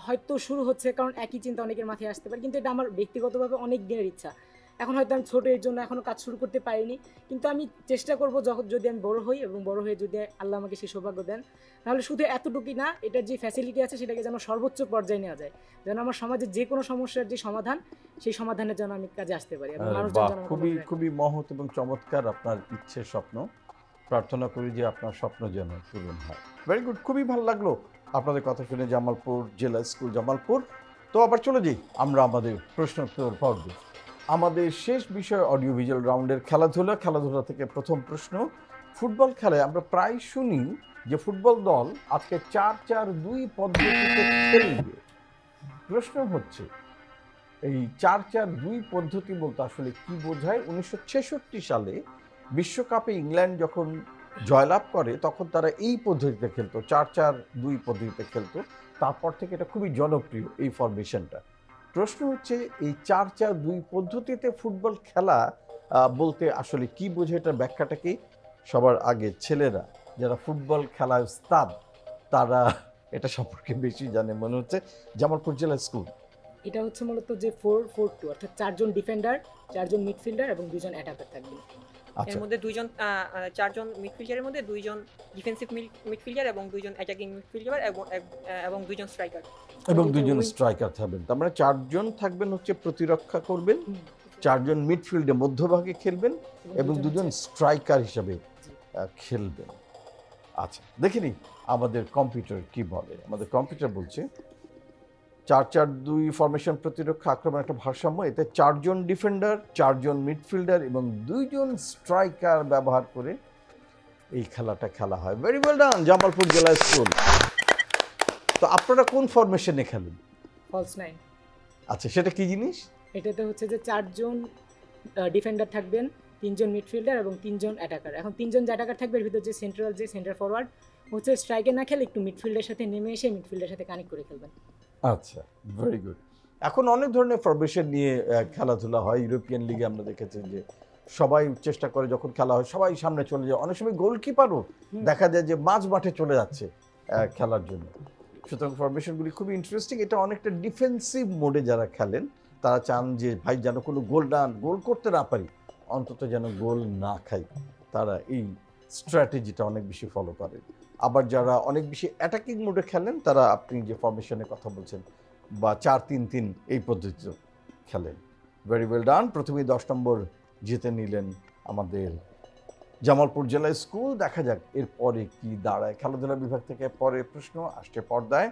হয়তো শুরু হচ্ছে, কারণ একই চিন্তা অনেকের মাথায় আসতে পারে, কিন্তু এটা আমার ব্যক্তিগতভাবে অনেক দিনের ইচ্ছা। এখন হয়তো আমি ছোট, এর জন্য এখনো কাজ শুরু করতে পারিনি, কিন্তু আমি চেষ্টা করব যখন যদি আমি বড় হই এবং বড় হয়ে যদি আল্লাহ আমাকে সেই সৌভাগ্য দেন, তাহলে শুধু এতটুকুই না, এটার যে ফ্যাসিলিটি আছে সেটাকে যেন সর্বোচ্চ পর্যায়ে নেওয়া যায়, যেন আমার সমাজের যে কোনো সমস্যার যে সমাধান, সেই সমাধানের জন্য আমি কাজে আসতে পারি এবং মানুষজন বাহ, যেন আমাকে খুবই মনে রাখে। খুবই মহৎ এবং চমৎকার আপনার ইচ্ছে, স্বপ্ন। প্রার্থনা করি যে আপনার স্বপ্ন যেন পূরণ হয়। ভেরি গুড, খুবই ভালো লাগলো আপনাদের কথা শুনে। জামালপুর জেলা স্কুল জামালপুর। তো আবার চলে যাই আমরা আমাদের প্রশ্নোত্তর পর্বে। আমাদের শেষ বিষয় অডিও ভিজুয়াল রাউন্ডের খেলাধুলা থেকে প্রথম প্রশ্ন। ফুটবল খেলায় আমরা প্রায় শুনি যে ফুটবল দল আজকে 4-4-2 পদ্ধতিতে খেলবে। প্রশ্ন হচ্ছে এই 4-4-2 পদ্ধতি বলতে আসলে কি বোঝায়? 1966 সালে বিশ্বকাপে ইংল্যান্ড যখন জয়লাভ করে তখন তারা এই পদ্ধতিতে খেলতো, 4-4-2 পদ্ধতিতে খেলতো। তারপর থেকে এটা খুবই জনপ্রিয় এই ফরমেশনটা। প্রশ্ন হচ্ছে এই 4-4-2 পদ্ধতিতে ফুটবল খেলা বলতে আসলে কি বোঝায়, এটার ব্যাখ্যাটা কি? সবার আগে ছেলেরা যারা ফুটবল খেলায় উস্তাদ তারা এটা সম্পর্কে বেশি জানে মনে হচ্ছে। জামালপুর জেলা স্কুল। এটা হচ্ছে মূলত যে 4-4-2, অর্থাৎ 4 জন ডিফেন্ডার, 4 জন মিডফিল্ডার এবং 2 জন অ্যাটাকার থাকবে। এর আচ্ছা, মধ্যে 4 জন মিডফিল্ডারের মধ্যে 2 জন ডিফেন্সিভ মিডফিল্ডার এবং 2 জন অ্যাটাকিং মিডফিল্ডার এবং 2 জন স্ট্রাইকার। এবং 2 জন স্ট্রাইকার থাকবেন। তার মানে 4 জন থাকবেন হচ্ছে প্রতিরক্ষা করবেন, 4 জন মিডফিল্ডে মধ্যভাগে খেলবেন এবং 2 জন স্ট্রাইকার হিসেবে খেলবেন। আচ্ছা, দেখে নিই আমাদের কম্পিউটার কি বলে। আমাদের কম্পিউটার বলছে 4-4-2 ফরমেশন, প্রতিরক্ষা আক্রমণ একটা ভারসাম্য। এতে 4 জন ডিফেন্ডার, 4 জন মিডফিল্ডার এবং 2 জন স্ট্রাইকার ব্যবহার করে এই খেলাটা খেলা হয়। ভেরি ওয়েল ডান জামালপুর জেলা স্কুল। তো আপনারা কোন ফরমেশনে খেলেন? ফলস 9। আচ্ছা, সেটা কি জিনিস? এটাতে হচ্ছে যে 4 জন ডিফেন্ডার থাকবেন, 3 জন মিডফিল্ডার এবং 3 জন অ্যাটাকার। এখন 3 জন অ্যাটাকার থাকবে, এর ভিতর যে সেন্টার ফরওয়ার্ড হচ্ছে স্ট্রাইকে না খেলে একটু মিডফিল্ডের সাথে নেমে এসে মিডফিল্ডের সাথে কানেক্ট করে খেলবেন। আচ্ছা, ভেরি গুড। এখন অনেক ধরনের ফরমেশন নিয়ে খেলাধুলা হয়। ইউরোপিয়ান লিগে আমরা দেখেছি যে সবাই চেষ্টা করে যখন খেলা হয় সবাই সামনে চলে যায়। অনেক সময় গোলকিপারও দেখা যায় যে মাঝ মাঠে চলে যাচ্ছে খেলার জন্য। সুতরাং ফরমেশনগুলি খুবই ইন্টারেস্টিং। এটা অনেকটা ডিফেন্সিভ মোডে যারা খেলেন তারা চান যে ভাই যেন কোনো গোল করতে না পারি, অন্তত যেন গোল না খাই। তারা এই স্ট্র্যাটেজিটা অনেক বেশি ফলো করেন। আবার যারা অনেক বেশি অ্যাটাকিং মোডে খেলেন তারা আপনি যে ফরমেশনের কথা বলছেন বা 4-3-3 এই পদ্ধতিতে খেলেন। ভেরি ওয়েল ডান। প্রথমেই 10 নম্বর জিতে নিলেন আমাদের জামালপুর জেলা স্কুল। দেখা যাক এরপরে কি দাঁড়ায়। খেলাধুলা বিভাগ থেকে পরে প্রশ্ন আসছে পর্দায়।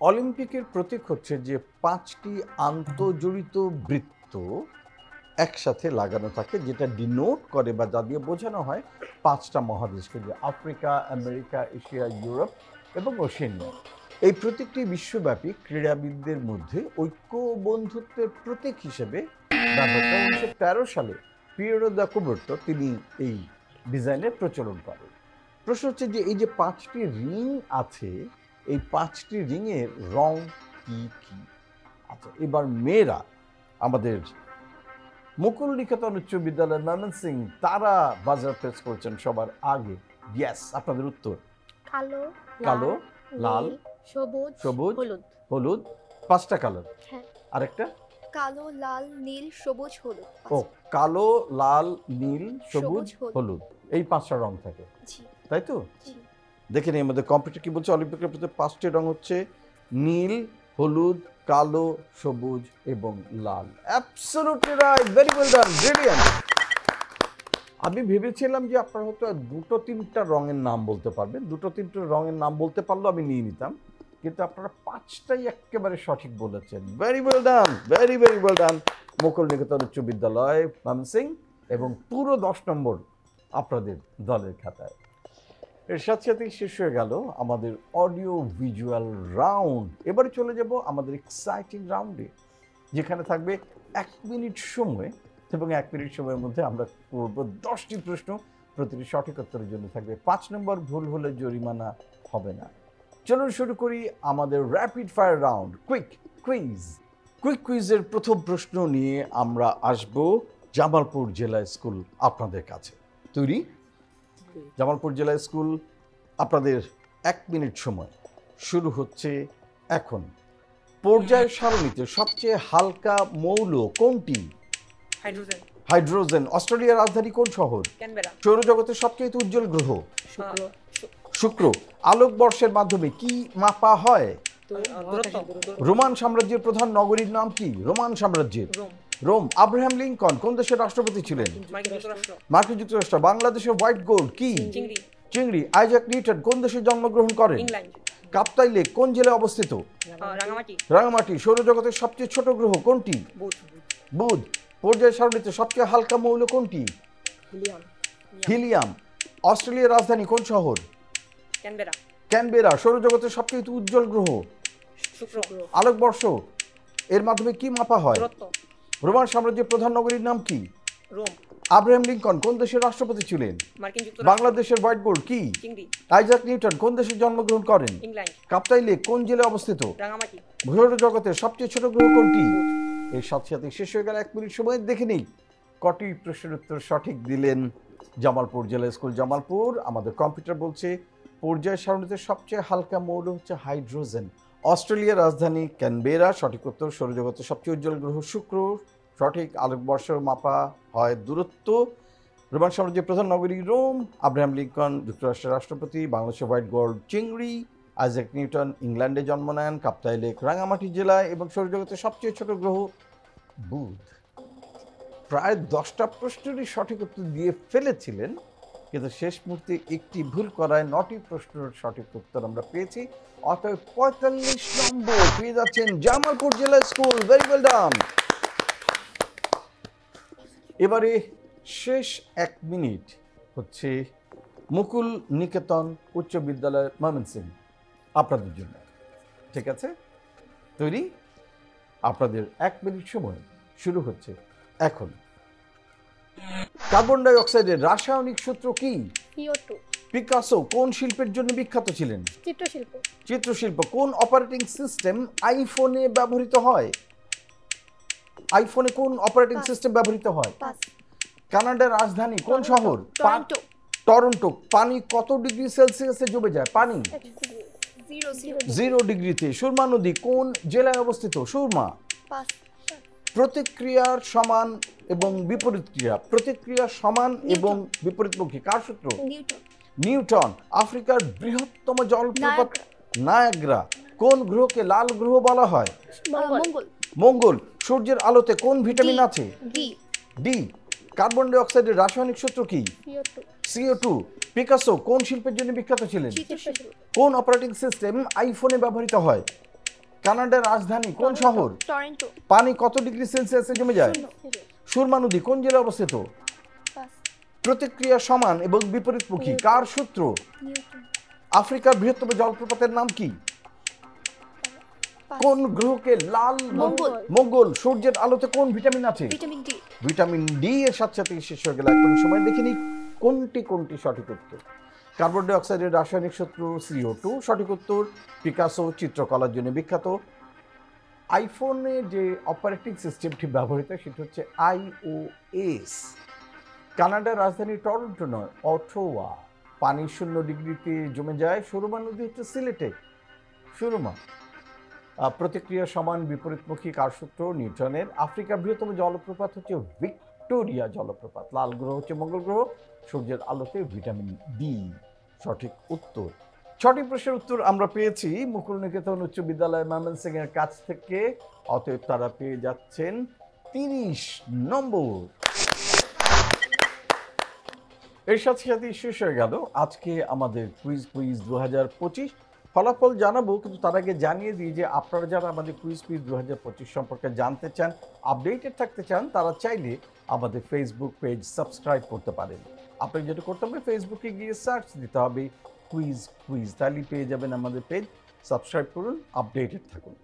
অলিম্পিকের প্রতীক হচ্ছে যে 5টি আন্তঃজড়িত বৃত্ত একসাথে লাগানো থাকে, যেটা ডিনোট করে বা যা দিয়ে বোঝানো হয় 5টা মহাদেশকে, যে আফ্রিকা, আমেরিকা, এশিয়া, ইউরোপ এবং ওশেনিয়া। এই প্রতীকটি বিশ্বব্যাপী ক্রীড়াবিদদের মধ্যে ঐক্য ও বন্ধুত্বের প্রতীক হিসেবে ব্যবহৃত। 1913 সালে পিয়েরো দা কুবার্তো তিনি এই ডিজাইনের প্রচলন করেন। প্রশ্ন হচ্ছে যে এই যে 5টি রিং আছে, এই 5টি রিংয়ের রং কি কি? আচ্ছা, এবার মেয়েরা আমাদের মুকুল নিকেতন উচ্চ বিদ্যালয়ের ময়মনসিং তারা বাজার প্রেস করেছেন সবার আগে। ইয়েস, আপনাদের উত্তর কালো, কালো, লাল, নীল, সবুজ, সবুজ, হলুদ। হলুদ। 5টা কালার। হ্যাঁ। আরেকটা? কালো, লাল, নীল, সবুজ, হলুদ। ও, কালো, লাল, নীল, সবুজ, সবুজ, হলুদ। হলুদ, এই 5টা রং থাকে, জি তাই তো? জি। দেখে নিই আমাদের কম্পিউটার কি বলছে। অলিম্পিকের প্রতি 5টি রং হচ্ছে নীল, হলুদ, কালো, সবুজ এবং লাল। Absolutely right, very well done, brilliant. আমি ভেবেছিলাম যে আপনারা হয়তো 2-3টা রঙের নাম বলতে পারবেন, 2-3টা রঙের নাম বলতে পারলেও আমি নিয়ে নিতাম, কিন্তু আপনারা 5টাই একেবারে সঠিক বলেছেন। Very well done, very very well done Mukul Niketan উচ্চ বিদ্যালয় ময়মনসিং, এবং পুরো 10 নম্বর আপনাদের দলের খাতায়। এর সাথে সাথেই শেষ হয়ে গেল আমাদের অডিও ভিজুয়াল রাউন্ড। এবারে চলে যাব আমাদের এক্সাইটিং রাউন্ডে, যেখানে থাকবে 1 মিনিট সময়, এবং 1 মিনিট সময়ের মধ্যে আমরা করব 10টি প্রশ্ন প্রতিটি সঠিক উত্তরের জন্য থাকবে 5 নম্বর, ভুল হলে জরিমানা হবে না। চলুন শুরু করি আমাদের র্যাপিড ফায়ার রাউন্ড কুইক কুইজের প্রথম প্রশ্ন নিয়ে আমরা আসব জামালপুর জেলা স্কুল আপনাদের কাছে। তৈরি? জামালপুর জেলা স্কুল, আপনাদের 1 মিনিট সময় শুরু হচ্ছে এখন। পর্যায় সারণীতে সবচেয়ে হালকা মৌল কোনটি? হাইড্রোজেন। হাইড্রোজেন। অস্ট্রেলিয়ার রাজধানী কোন শহর? ক্যানবেরা। সৌরজগতের সবচেয়ে উজ্জ্বল গ্রহ? শুক্র। শুক্র। আলোকবর্ষের মাধ্যমে কি মাপা হয়? তো দূরত্ব। রোমান সাম্রাজ্যের প্রধান নগরীর নাম কি? রোমান সাম্রাজ্যের রোম। রোম। আব্রাহাম লিঙ্কন কোন দেশের রাষ্ট্রপতি ছিলেন? মার্কিন যুক্তরাষ্ট্র। মার্কিন যুক্তরাষ্ট্র। বাংলাদেশের হোয়াইট গোল্ড কি? চিংড়ি। চিংড়ি। আইজাক নিউটন কোন দেশে জন্মগ্রহণ করেন? ইংল্যান্ড। কাপ্তাই লেক কোন জেলায় অবস্থিত? রাঙামাটি। রাঙামাটি। সৌরজগতের সবচেয়ে ছোট গ্রহ কোনটি? বুধ। বুধ। পর্যায় সারণীতে সবচেয়ে হালকা মৌল কোনটি? হিলিয়াম। হিলিয়াম। অস্ট্রেলিয়ার রাজধানী কোন শহর? ক্যানবেরা। ক্যানবেরা। সৌরজগতের সবচেয়ে উজ্জ্বল গ্রহ? শুক্র। আলোকবর্ষ এর মাধ্যমে কি মাপা হয়? দূরত্ব। রোমান সাম্রাজ্যের প্রধান নগরীর নাম কি? রোম। আব্রাহাম লিঙ্কন কোন দেশের রাষ্ট্রপতি ছিলেন? মার্কিন যুক্তরাষ্ট্র। বাংলাদেশের হোয়াইট গোল্ড কি? চিংড়ি। আইজাক নিউটন কোন দেশে জন্মগ্রহণ করেন? ইংল্যান্ড। কাপ্তাই লেক কোন জেলায় অবস্থিত? রাঙামাটি। সৌরজগতের সবচেয়ে ছোট গ্রহ কোনটি? এর সাথে সাথে শেষ হয়ে গেল 1 মিনিট সময়। দেখে নেই কটি প্রশ্নের উত্তর সঠিক দিলেন জামালপুর জেলা স্কুল জামালপুর। আমাদের কম্পিউটার বলছে পর্যায় সারণীতে সবচেয়ে হালকা মৌল হচ্ছে হাইড্রোজেন। অস্ট্রেলিয়ার রাজধানী ক্যানবেরা সঠিক উত্তর। সৌরজগতের সবচেয়ে উজ্জ্বল গ্রহ শুক্র সঠিক। আলোকবর্ষ মাপা হয় দূরত্ব। রোমান সাম্রাজ্যের প্রধান নগরী রোম। আব্রাহাম লিঙ্কন যুক্তরাষ্ট্রের রাষ্ট্রপতি। বাংলাদেশের হোয়াইট গোল্ড চিংড়ি। আইজাক নিউটন ইংল্যান্ডে জন্ম নেন। কাপ্তাই লেক রাঙামাটি জেলায়। এবং সৌরজগতের সবচেয়ে ছোট গ্রহ বুধ। প্রায় 10টা প্রশ্নেরই সঠিক উত্তর দিয়ে ফেলেছিলেন, কিন্তু শেষ মুহূর্তে একটি ভুল করায় 9টি প্রশ্নের সঠিক উত্তর আমরা পেয়েছি। অতএব 45 নম্বর পেয়ে যাচ্ছেন জামালপুর জেলা স্কুল। ভেরি ওয়েল ডান। এবারে শেষ 1 মিনিট হচ্ছে মুকুল নিকেতন উচ্চ বিদ্যালয় ময়মনসিংহ আপনাদের জন্য। ঠিক আছে? তৈরি? আপনাদের 1 মিনিট সময় শুরু হচ্ছে এখন। কার্বন ডাই অক্সাইডের রাসায়নিক সূত্র কি? CO2। পিকাসো কোন শিল্পের জন্য বিখ্যাত ছিলেন? চিত্রশিল্প। চিত্রশিল্প। কোন অপারেটিং সিস্টেম আইফোনে ব্যবহৃত হয়? আইফোনে কোন অপারেটিং সিস্টেম ব্যবহৃত হয়? পাস। কানাডার রাজধানী কোন শহর? টরন্টো। টরন্টো। পানি কত ডিগ্রি সেলসিয়াসে জমে যায়? পানি 0 0 ডিগ্রিতে। সুরমা নদী কোন জেলায় অবস্থিত? সুরমা। পাস। প্রতিক্রিয়ার সমান এবং বিপরীত ক্রিয়া। প্রতিক্রিয়া সমান এবং বিপরীতমুখী কার সূত্র? নিউটন। নিউটন। আফ্রিকার বৃহত্তম জলপ্রপাত নায়াগ্রা। নায়াগ্রা। কোন গ্রহকে লাল গ্রহ বলা হয়? মঙ্গল। মঙ্গল। সূর্যের আলোতে কোন ভিটামিন আছে? ডি। ডি। কার্বন ডাই অক্সাইডের রাসায়নিক সূত্র কি? CO2। CO2। পিকাসো কোন শিল্পের জন্য বিখ্যাত ছিলেন? চিত্রশিল্প। কোন অপারেটিং সিস্টেম আইফোনে ব্যবহৃত হয়? কানাডার রাজধানী কোন শহর? টরন্টো। পানি কত ডিগ্রি সেলসিয়াসে জমে যায়? সুরমা নদী কোন জেলায় অবস্থিত? পাস। প্রতিক্রিয়া সমান এবং বিপরীতমুখী কার সূত্র? নিউটন। আফ্রিকার বৃহত্তম জলপ্রপাতের নাম কি? পাস। কোন গ্রহকে লাল? মঙ্গল। মঙ্গল। সূর্যের আলোতে কোন ভিটামিন আছে? Vitamin D. Vitamin D. এর সাথে সাথে শেষ হয়ে গেল। এখন সময় দেখে নিই কোনটি সঠিক উত্তর। কার্বন ডাই অক্সাইডের রাসায়নিক সূত্র CO2 সঠিক উত্তর। পিকাসো চিত্রকলার জন্য বিখ্যাত। আইফোনে যে অপারেটিং সিস্টেমটি ব্যবহৃত সেটি হচ্ছে iOS। কানাডার রাজধানী টরন্টো নয়, অটোয়া। পানি 0 ডিগ্রিতে জমে যায়। সুরমা নদী হচ্ছে সিলেটে, সুরমা। প্রতিক্রিয়া সমান বিপরীতমুখী কার সূত্র? নিউটনের। আফ্রিকার বৃহত্তম জলপ্রপাত হচ্ছে ভিক্টোরিয়া জলপ্রপাত। লাল গ্রহ হচ্ছে মঙ্গল গ্রহ। সূর্যের আলোতে ভিটামিন ডি সঠিক উত্তর। 6টি প্রশ্নের উত্তর আমরা পেয়েছি মুকুল নিকেতন উচ্চ বিদ্যালয় ময়মনসিংহ এর কাছ থেকে। অতএব তারা পেয়ে যাচ্ছেন 30 নম্বর। এর সাথে সাথে শেষ হয়ে গেল আজকে আমাদের কুইজ 2025। ফলাফল জানাবো, কিন্তু তার আগে জানিয়ে দিই যে আপনারা যারা আমাদের কুইজ 2025 সম্পর্কে জানতে চান, আপডেটেড থাকতে চান, তারা চাইলে আমাদের ফেসবুক পেজ সাবস্ক্রাইব করতে পারেন। আপনাকে যেটা করতে হবে, ফেসবুকে গিয়ে সার্চ দিতে হবে কুইজ, তাহলেই পেয়ে যাবেন আমাদের পেজ। সাবস্ক্রাইব করুন, আপডেটেড থাকুন।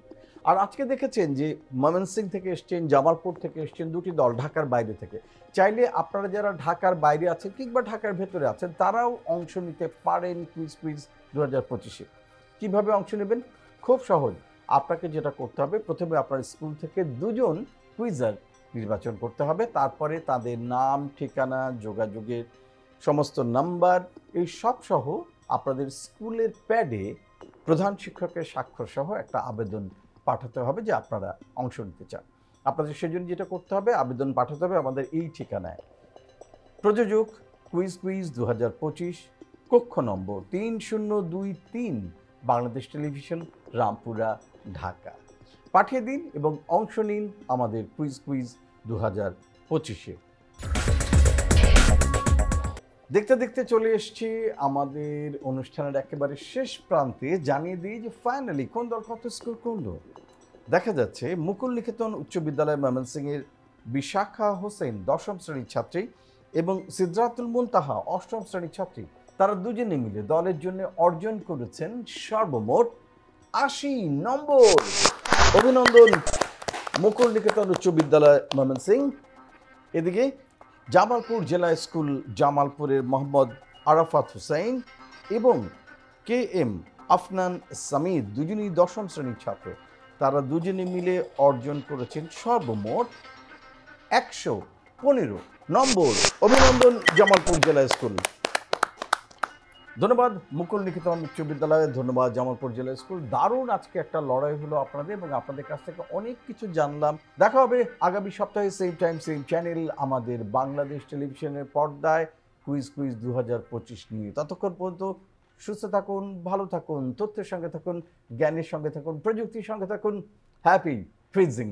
আর আজকে দেখেছেন যে ময়মনসিংহ থেকে এসছেন, জামালপুর থেকে এসছেন, দুটি দল ঢাকার বাইরে থেকে। চাইলে আপনারা যারা ঢাকার বাইরে আছেন কিংবা ঢাকার ভেতরে আছেন তারাও অংশ নিতে পারেন কুইজ 2025-এ। কীভাবে অংশ নেবেন? খুব সহজ। আপনাকে যেটা করতে হবে, প্রথমে আপনার স্কুল থেকে দুজন কুইজার নির্বাচন করতে হবে, তারপরে তাদের নাম, ঠিকানা, যোগাযোগের সমস্ত নাম্বার এই সব সহ আপনাদের স্কুলের প্যাডে প্রধান শিক্ষকের স্বাক্ষর সহ একটা আবেদন পাঠাতে হবে যে আপনারা অংশ নিতে চান। আপনাদের সেজন্য যেটা করতে হবে, আবেদন পাঠাতে হবে আমাদের এই ঠিকানায়। প্রযোজক কুইজ 2025, কক্ষ নম্বর 3023, বাংলাদেশ টেলিভিশন, রামপুরা, ঢাকা। পাঠিয়ে দিন এবং অংশ নিন আমাদের কুইজ 2025-এ। দেখতে দেখতে চলে এসেছি আমাদের অনুষ্ঠানের একেবারে শেষ প্রান্তে। জানিয়ে দিই যে ফাইনালি কোন দল কত স্কোর করলো। দেখা যাচ্ছে মুকুল নিকেতন উচ্চ বিদ্যালয় ময়মনসিংহের বিশাখা হোসেন 10ম শ্রেণীর ছাত্রী এবং সিদ্রাতুল মুনতাহা 8ম শ্রেণীর ছাত্রী, তারা দুজনে মিলে দলের জন্য অর্জন করেছেন সর্বমোট 80 নম্বর। অভিনন্দন মুকুল নিকেতন উচ্চ বিদ্যালয় ময়মনসিংহ। এদিকে জামালপুর জেলা স্কুল জামালপুরের মোহাম্মদ আরাফাত হুসাইন এবং KM আফনান সামিদ দুজনেই 10ম শ্রেণীর ছাত্র, তারা দুজনে মিলে অর্জন করেছেন সর্বমোট 115 নম্বর। অভিনন্দন জামালপুর জেলা স্কুল। ধন্যবাদ মুকুল নিকেতন উচ্চ বিদ্যালয়ে, ধন্যবাদ জামালপুর জেলা স্কুল। দারুণ আজকে একটা লড়াই হলো আপনাদের এবং আপনাদের কাছ থেকে অনেক কিছু জানলাম। দেখা হবে আগামী সপ্তাহে সেম টাইম সেম চ্যানেল আমাদের বাংলাদেশ টেলিভিশনের পর্দায় কুইজ 2025 নিয়ে। ততক্ষণ পর্যন্ত সুস্থ থাকুন, ভালো থাকুন, তথ্যের সঙ্গে থাকুন, জ্ঞানের সঙ্গে থাকুন, প্রযুক্তির সঙ্গে থাকুন। Happy freezing.